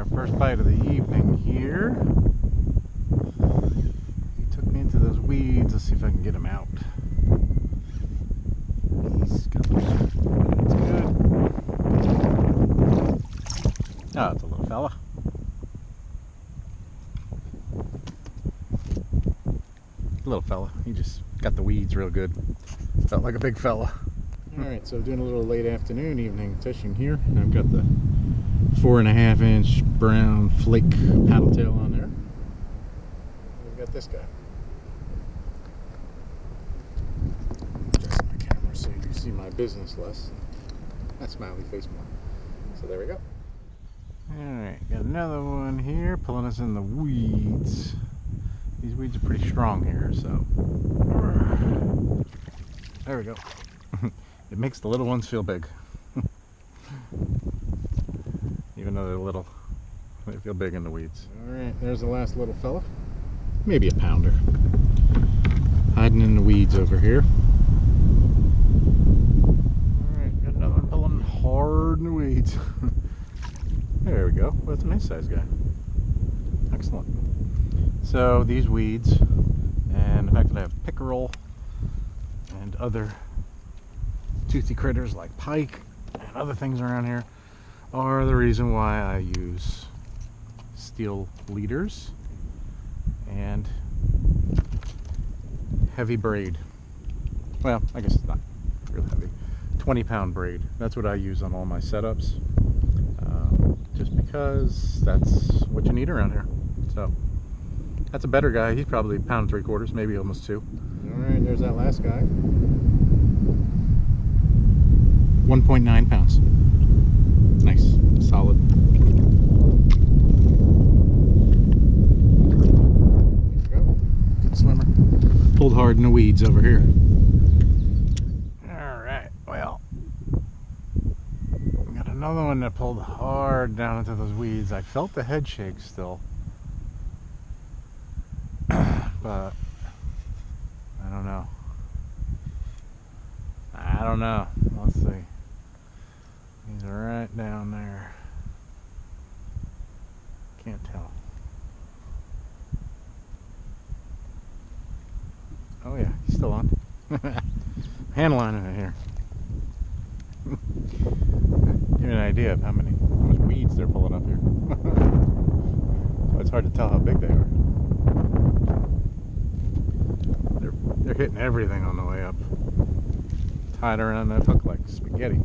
our first bite of the evening here. He took me into those weeds. Let's see if I can get him out. He's got the That's good. Oh, it's a little fella. Little fella. He just got the weeds real good. Felt like a big fella. Alright, so doing a little late afternoon, evening fishing here. I've got the 4.5 inch brown flake paddle tail on there. We've got this guy. Adjust my camera so you see my business less. That smiley face more. So there we go. Alright, got another one here pulling us in the weeds. These weeds are pretty strong here, so there we go. It makes the little ones feel big. Even though they're little, they feel big in the weeds. Alright, there's the last little fella. Maybe a pounder. Hiding in the weeds over here. Alright, got another one pulling hard in the weeds. There we go. Well, that's a nice sized guy. Excellent. So these weeds, and the fact that I have pickerel and other toothy critters like pike and other things around here, are the reason why I use steel leaders and heavy braid. Well, I guess it's not real heavy. 20-pound braid. That's what I use on all my setups. Just because that's what you need around here. So that's a better guy. He's probably 1.75 pounds, maybe almost 2. Alright, there's that last guy. 1.9 pounds. Nice, solid. There we go. Good swimmer. Pulled hard in the weeds over here. Alright, well, we got another one that pulled hard down into those weeds. I felt the head shake still. But I don't know. Let's see. He's right down there. Can't tell. Oh yeah, he's still on. Hand lining it here. Give you an idea of how much weeds they're pulling up here. So it's hard to tell how big they are. They're hitting everything on the way up. Tied around that hook like spaghetti.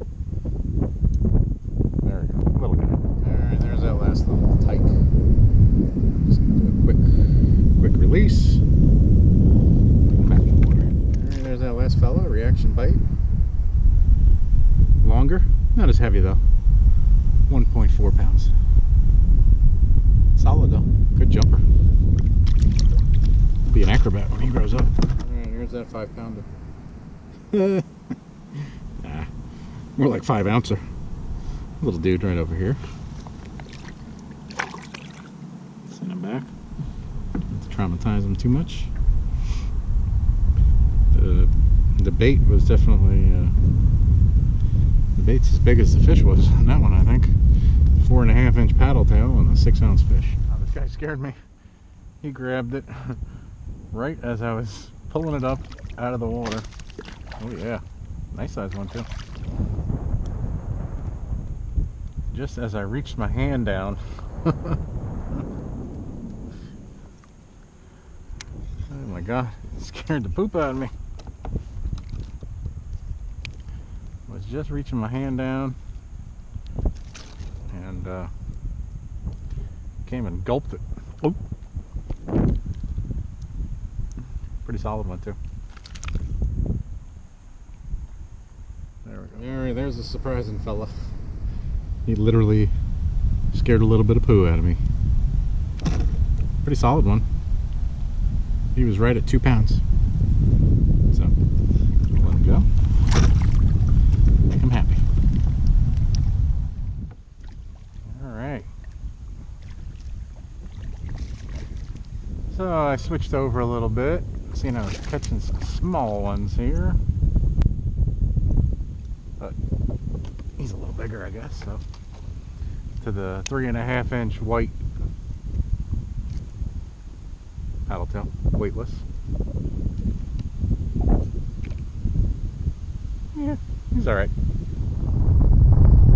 There we go, little guy. Alright, there's that last little tyke. Just gonna do a quick release. Back in the water. Alright, there's that last fella, reaction bite. Longer, not as heavy though. 1.4 pounds. Solid though, good jumper. Be an acrobat when he grows up. Alright, here's that 5-pounder. Nah, more like 5-ouncer. Little dude right over here. Send him back. Not to traumatize him too much. The bait was definitely the bait's as big as the fish was on that one, I think. 4.5 inch paddle tail and a 6-ounce fish. Oh, this guy scared me. He grabbed it right as I was pulling it up out of the water. Oh yeah, nice size one too. Just as I reached my hand down. Oh my god, it scared the poop out of me. I was just reaching my hand down and came and gulped it. Oh. Pretty solid one too. There we go. Alright, there's a surprising fella. He literally scared a little bit of poo out of me. Pretty solid one. He was right at 2 pounds. So, let him go. Make him happy. Alright. So I switched over a little bit. Seeing I was catching some small ones here. But he's a little bigger, I guess, so to the 3.5-inch white paddle tail, weightless. Yeah, he's alright.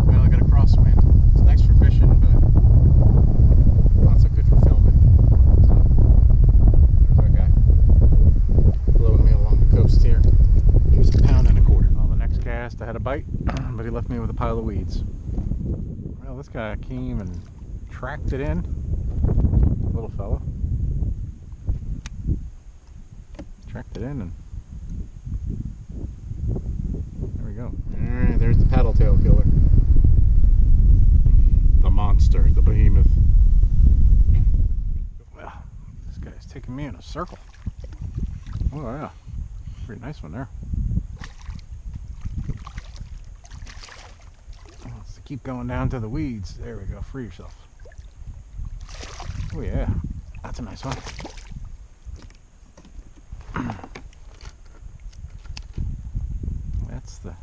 Well, I got a crosswind. It's nice for fishing, but not so good for filming. So, there's that guy blowing me along the coast here. He was 1.25 pounds. Well, the next cast I had a bite, but he left me with a pile of weeds. Well, this guy came and tracked it in. Little fella. Tracked it in and there we go. Alright, there's the paddle tail killer. The monster, the behemoth. Well, this guy's taking me in a circle. Oh yeah, pretty nice one there. Let's keep going down to the weeds. There we go, free yourself. Oh yeah, that's a nice one. That's the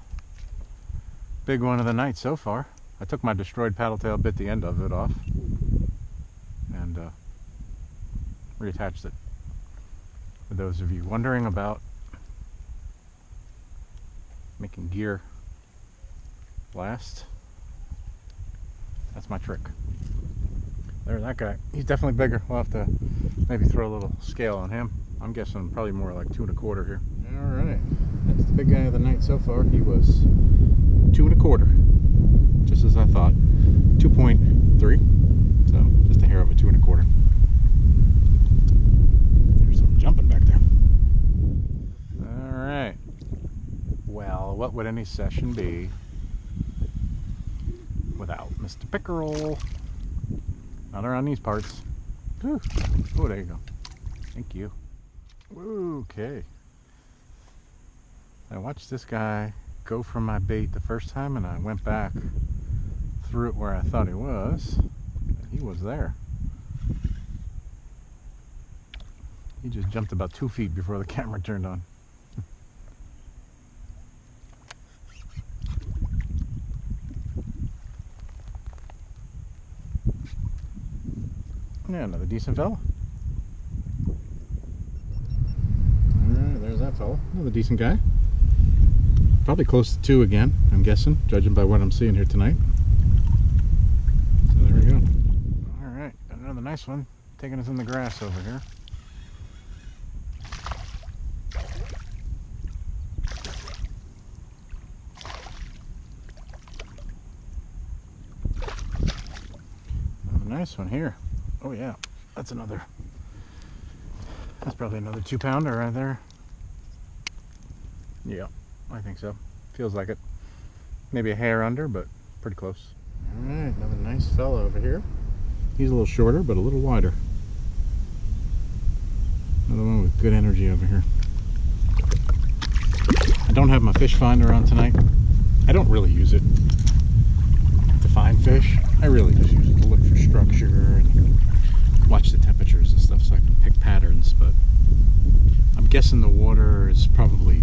big one of the night so far. I took my destroyed paddle tail, bit the end of it off, and reattached it. For those of you wondering about making gear last, that's my trick. There's that guy. He's definitely bigger. We'll have to maybe throw a little scale on him. I'm guessing probably more like 2 1/4 here. Alright, that's the big guy of the night so far. He was 2 1/4, just as I thought. 2.3, so just a hair of a 2 1/4. There's something jumping back there. Alright, well, what would any session be without Mr. Pickerel? Not around these parts. Whew. Oh, there you go. Thank you. Okay. I watched this guy go for my bait the first time, and I went back, threw it where I thought he was, and he was there. He just jumped about 2 feet before the camera turned on. Yeah, another decent fella. Alright, there's that fella. Another decent guy. Probably close to 2 again, I'm guessing, judging by what I'm seeing here tonight. So there we go. Alright, got another nice one taking us in the grass over here. Another nice one here. Oh yeah, that's probably another 2 pounder right there. Yeah, I think so. Feels like it. Maybe a hair under, but pretty close. Alright, another nice fella over here. He's a little shorter, but a little wider. Another one with good energy over here. I don't have my fish finder on tonight. I don't really use it to find fish. I really just use it to look for structure and watch the temperatures and stuff so I can pick patterns, but I'm guessing the water is probably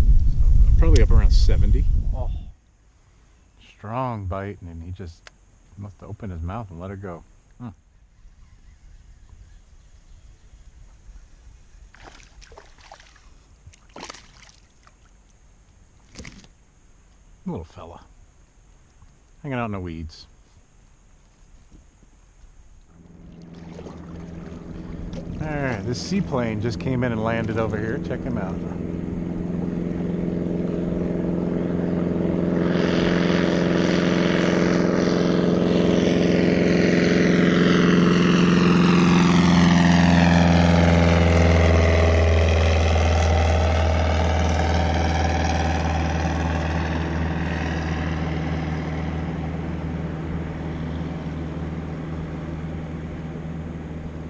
up around 70. Oh, strong bite, and he just must have opened his mouth and let her go. Little fella hanging out in the weeds. Alright, this seaplane just came in and landed over here. Check him out.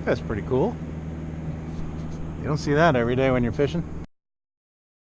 That's pretty cool. You don't see that every day when you're fishing.